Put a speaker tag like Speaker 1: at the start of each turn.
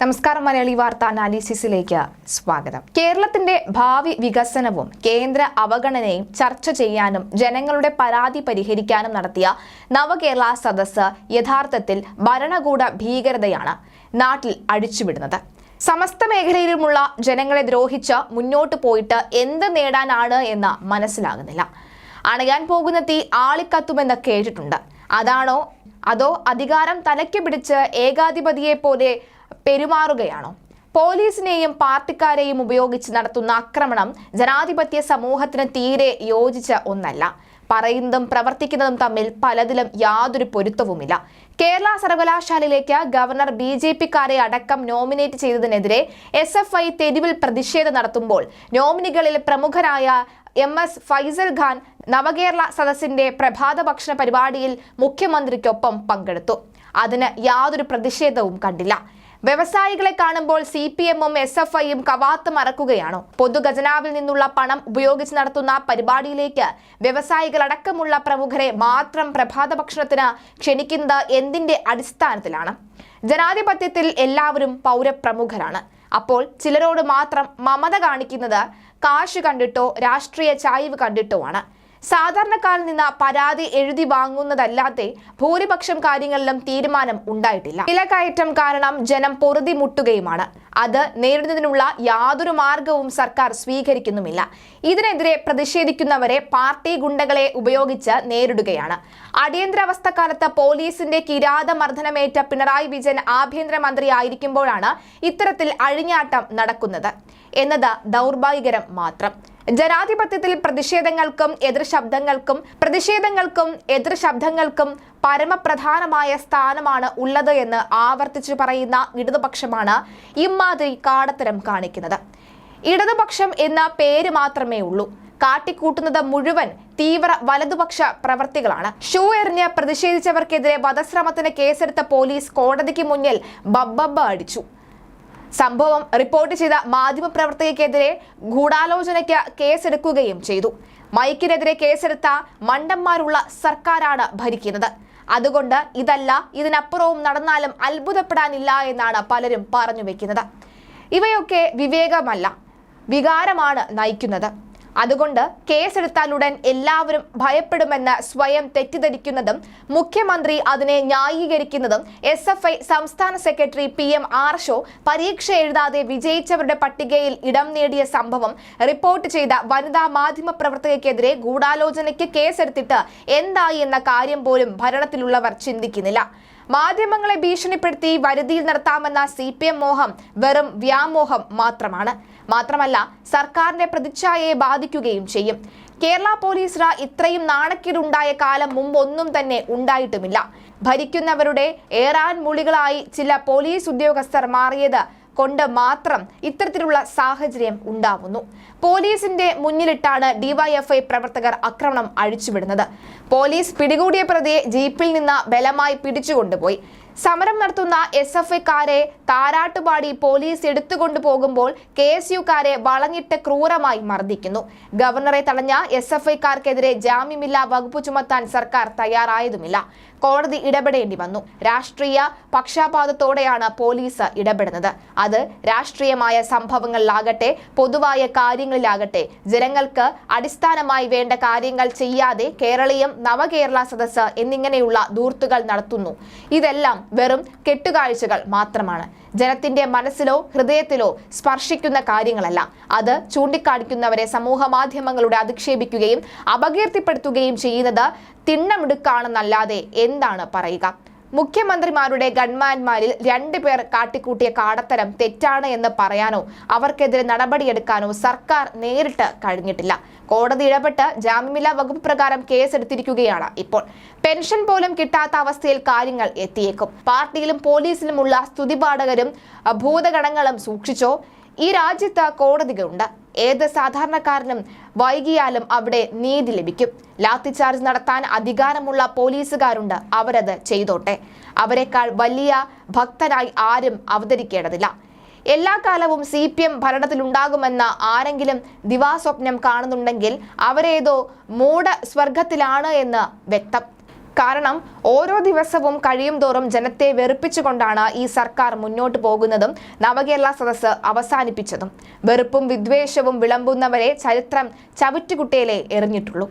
Speaker 1: നമസ്കാരം. മലയാളി വാർത്ത അനാലിസിസിലേക്ക് സ്വാഗതം. കേരളത്തിന്റെ ഭാവി വികസനവും കേന്ദ്ര അവഗണനയും ചർച്ച ചെയ്യാനും ജനങ്ങളുടെ പരാതി പരിഹരിക്കാനും നടത്തിയ നവകേരള സദസ്സ് യഥാർത്ഥത്തിൽ ഭരണകൂട ഭീകരതയാണ് നാട്ടിൽ അഴിച്ചുവിടുന്നത്. സമസ്ത മേഖലയിലുമുള്ള ജനങ്ങളെ ദ്രോഹിച്ച് മുന്നോട്ട് പോയിട്ട് എന്ത് നേടാനാണ് എന്ന് മനസ്സിലാകുന്നില്ല. അണയാൻ പോകുന്ന തീ ആളിക്കത്തുമെന്ന് കേട്ടിട്ടുണ്ട്. അതാണോ അതോ അധികാരം തലയ്ക്ക് പിടിച്ച് ഏകാധിപതിയെ പോലെ പെരുമാറുകയാണോ? പോലീസിനെയും പാർട്ടിക്കാരെയും ഉപയോഗിച്ച് നടത്തുന്ന ആക്രമണം ജനാധിപത്യ സമൂഹത്തിന് തീരെ യോജിച്ച ഒന്നല്ല. പറയുന്നതും പ്രവർത്തിക്കുന്നതും തമ്മിൽ പലതിലും യാതൊരു പൊരുത്തവുമില്ല. കേരള സർവകലാശാലയിലേക്ക് ഗവർണർ BJP-ക്കാരെ അടക്കം നോമിനേറ്റ് ചെയ്തതിനെതിരെ SFI തെരുവിൽ പ്രതിഷേധം നടത്തുമ്പോൾ നോമിനികളിൽ പ്രമുഖരായ MS ഫൈസൽ ഖാൻ നവകേരള സദസ്സിന്റെ പ്രഭാത ഭക്ഷണ പരിപാടിയിൽ മുഖ്യമന്ത്രിക്കൊപ്പം പങ്കെടുത്തു. അതിന് യാതൊരു പ്രതിഷേധവും കണ്ടില്ല. വ്യവസായികളെ കാണുമ്പോൾ CPM-ഉം SFI-യും കവാത്ത് മറക്കുകയാണോ? പൊതുഖജനാവിൽ നിന്നുള്ള പണം ഉപയോഗിച്ച് നടത്തുന്ന പരിപാടിയിലേക്ക് വ്യവസായികളടക്കമുള്ള പ്രമുഖരെ മാത്രം പ്രഭാത ഭക്ഷണത്തിന് ക്ഷണിക്കുന്നത് എന്തിന്റെ അടിസ്ഥാനത്തിലാണ്? ജനാധിപത്യത്തിൽ എല്ലാവരും പൗരപ്രമുഖരാണ്. അപ്പോൾ ചിലരോട് മാത്രം മമത കാണിക്കുന്നത് കാശ് കണ്ടിട്ടോ രാഷ്ട്രീയ ചായ്വ് കണ്ടിട്ടോ ആണ്. സാധാരണക്കാരിൽ നിന്ന് പരാതി എഴുതി വാങ്ങുന്നതല്ലാതെ ഭൂരിപക്ഷം കാര്യങ്ങളിലും തീരുമാനം ഉണ്ടായിട്ടില്ല. വിലക്കയറ്റം കാരണം ജനം പൊറുതി മുട്ടുകയുമാണ്. അത് നേരിടുന്നതിനുള്ള യാതൊരു മാർഗവും സർക്കാർ സ്വീകരിക്കുന്നുമില്ല. ഇതിനെതിരെ പ്രതിഷേധിക്കുന്നവരെ പാർട്ടി ഗുണ്ടകളെ ഉപയോഗിച്ച് നേരിടുകയാണ്. അടിയന്തരാവസ്ഥ കാലത്ത് പോലീസിന്റെ കിരാതമർദ്ദനമേറ്റ പിണറായി വിജയൻ ആഭ്യന്തരമന്ത്രി ആയിരിക്കുമ്പോഴാണ് ഇത്തരത്തിൽ അഴിഞ്ഞാട്ടം നടക്കുന്നത് എന്നത് ദൗർഭാഗ്യകരം മാത്രം. ജനാധിപത്യത്തിൽ പ്രതിഷേധങ്ങൾക്കും എതിർ ശബ്ദങ്ങൾക്കും പരമപ്രധാനമായ സ്ഥാനമാണ് ഉള്ളത് എന്ന് ആവർത്തിച്ചു പറയുന്ന ഇടതുപക്ഷമാണ് ഇമാതിരി കാടത്തരം കാണിക്കുന്നത്. ഇടതുപക്ഷം എന്ന പേര് മാത്രമേ ഉള്ളൂ. കാട്ടിക്കൂട്ടുന്നത് മുഴുവൻ തീവ്ര വലതുപക്ഷ പ്രവർത്തികളാണ്. ഷൂ എറിഞ്ഞ് പ്രതിഷേധിച്ചവർക്കെതിരെ വധശ്രമത്തിന് കേസെടുത്ത പോലീസ് കോടതിക്ക് മുന്നിൽ ബബ്ബബ്ബ അടിച്ചു. സംഭവം റിപ്പോർട്ട് ചെയ്ത മാധ്യമപ്രവർത്തകയ്ക്കെതിരെ ഗൂഢാലോചനയ്ക്ക് കേസെടുക്കുകയും ചെയ്തു. മൈക്കിനെതിരെ കേസെടുത്ത മണ്ടന്മാരുള്ള സർക്കാരാണ് ഭരിക്കുന്നത്. അതുകൊണ്ട് ഇതിനപ്പുറവും നടന്നാലും അത്ഭുതപ്പെടാനില്ല എന്നാണ് പലരും പറഞ്ഞു വെക്കുന്നത്. ഇവയൊക്കെ വിവേകമല്ല, വികാരമാണ് നയിക്കുന്നത്. അതുകൊണ്ട് കേസെടുത്താലുടൻ എല്ലാവരും ഭയപ്പെടുമെന്ന് സ്വയം തെറ്റിദ്ധരിക്കുന്നതും മുഖ്യമന്ത്രി അതിനെ ന്യായീകരിക്കുന്നതും SFI സംസ്ഥാന സെക്രട്ടറി PM ആർഷോ പരീക്ഷ എഴുതാതെ വിജയിച്ചവരുടെ പട്ടികയിൽ ഇടം നേടിയ സംഭവം റിപ്പോർട്ട് ചെയ്ത വനിതാ മാധ്യമ പ്രവർത്തകയ്ക്കെതിരെ ഗൂഢാലോചനയ്ക്ക് കേസെടുത്തിട്ട് എന്തായി എന്ന കാര്യം പോലും ഭരണത്തിലുള്ളവർ ചിന്തിക്കുന്നില്ല. മാധ്യമങ്ങളെ ഭീഷണിപ്പെടുത്തി വരുതിയിൽ നടത്താമെന്ന CPM മോഹം വെറും വ്യാമോഹം മാത്രമല്ല സർക്കാരിന്റെ പ്രതിച്ഛായയെ ബാധിക്കുകയും ചെയ്യും. കേരള പോലീസിന് ഇത്രയും നാണക്കേടുണ്ടായ കാലം മുമ്പൊന്നും തന്നെ ഉണ്ടായിട്ടുമില്ല. ഭരിക്കുന്നവരുടെ ഏറാൻ മുളികളായി ചില പോലീസ് ഉദ്യോഗസ്ഥർ മാറിയത് കൊണ്ട് മാത്രം ഇത്തരത്തിലുള്ള സാഹചര്യം ഉണ്ടാവുന്നു. പോലീസിന്റെ മുന്നിലിട്ടാണ് DYFI പ്രവർത്തകർ ആക്രമണം അഴിച്ചുവിടുന്നത്. പോലീസ് പിടികൂടിയ പ്രതിയെ ജീപ്പിൽ നിന്ന് ബലമായി പിടിച്ചുകൊണ്ടുപോയി. സമരം നടത്തുന്ന SFI-ക്കാരെ താരാട്ടുപാടി പോലീസ് എടുത്തുകൊണ്ടുപോകുമ്പോൾ KSU-ക്കാരെ വളഞ്ഞിട്ട് ക്രൂരമായി മർദ്ദിക്കുന്നു. ഗവർണറെ തടഞ്ഞ SFI-ക്കാർക്കെതിരെ ജാമ്യമില്ലാ വകുപ്പ് ചുമത്താൻ സർക്കാർ തയ്യാറായതുമില്ല. കോടതി ഇടപെടേണ്ടി വന്നു. രാഷ്ട്രീയ പക്ഷപാതത്തോടെയാണ് പോലീസ് ഇടപെടുന്നത്. അത് രാഷ്ട്രീയമായ സംഭവങ്ങളിലാകട്ടെ പൊതുവായ കാര്യങ്ങളിലാകട്ടെ ജനങ്ങൾക്ക് അടിസ്ഥാനമായി വേണ്ട കാര്യങ്ങൾ ചെയ്യാതെ കേരളീയം നവകേരള സദസ്സ് എന്നിങ്ങനെയുള്ള ധൂർത്തുകൾ നടത്തുന്നു. ഇതെല്ലാം വെറും കെട്ടുകാഴ്ചകൾ മാത്രമാണ്. ജനത്തിന്റെ മനസ്സിലോ ഹൃദയത്തിലോ സ്പർശിക്കുന്ന കാര്യങ്ങളല്ല. അത് ചൂണ്ടിക്കാണിക്കുന്നവരെ സമൂഹ മാധ്യമങ്ങളുടെ അധിക്ഷേപിക്കുകയും അപകീർത്തിപ്പെടുത്തുകയും ചെയ്യുന്നത് തിണ്ണമിടുക്കാണെന്നല്ലാതെ എന്താണ് പറയുക? മുഖ്യമന്ത്രിമാരുടെ ഗൺമാന്മാരിൽ 2 പേർ കാട്ടിക്കൂട്ടിയ കാടത്തരം തെറ്റാണ് എന്ന് പറയാനോ അവർക്കെതിരെ നടപടിയെടുക്കാനോ സർക്കാർ നേരിട്ട് കഴിഞ്ഞിട്ടില്ല. കോടതി ഇടപെട്ട് ജാമ്യമില്ലാ വകുപ്പ് പ്രകാരം കേസെടുത്തിരിക്കുകയാണ്. ഇപ്പോൾ പെൻഷൻ പോലും കിട്ടാത്ത അവസ്ഥയിൽ കാര്യങ്ങൾ എത്തിയേക്കും. പാർട്ടിയിലും പോലീസിലുമുള്ള സ്തുതിപാഠകരും ഭൂതഗണങ്ങളും സൂക്ഷിച്ചോ. ഈ രാജ്യത്ത് കോടതികളുണ്ട്. ഏത് സാധാരണക്കാരനും വൈകിയാലും അവിടെ നീതി ലഭിക്കും. ലാത്തിചാർജ് നടത്താൻ അധികാരമുള്ള പോലീസുകാരുണ്ട്. അവരത് ചെയ്തോട്ടെ. അവരെക്കാൾ വലിയ ഭക്തനായി ആരും അവതരിക്കേണ്ടതില്ല. എല്ലാ കാലവും CPM ഭരണത്തിലുണ്ടാകുമെന്ന ആരെങ്കിലും ദിവാസ്വപ്നം കാണുന്നുണ്ടെങ്കിൽ അവരേതോ മൂഢ സ്വർഗത്തിലാണ് എന്ന് വ്യക്തം. കാരണം ഓരോ ദിവസവും കഴിയും തോറും ജനത്തെ വെറുപ്പിച്ചുകൊണ്ടാണ് ഈ സർക്കാർ മുന്നോട്ട് പോകുന്നതും നവകേരള സദസ്സ് അവസാനിപ്പിച്ചതും. വെറുപ്പും വിദ്വേഷവും വിളമ്പുന്നവരെ ചരിത്രം ചവിറ്റുകുട്ടയിലേ എറിഞ്ഞിട്ടുള്ളൂ.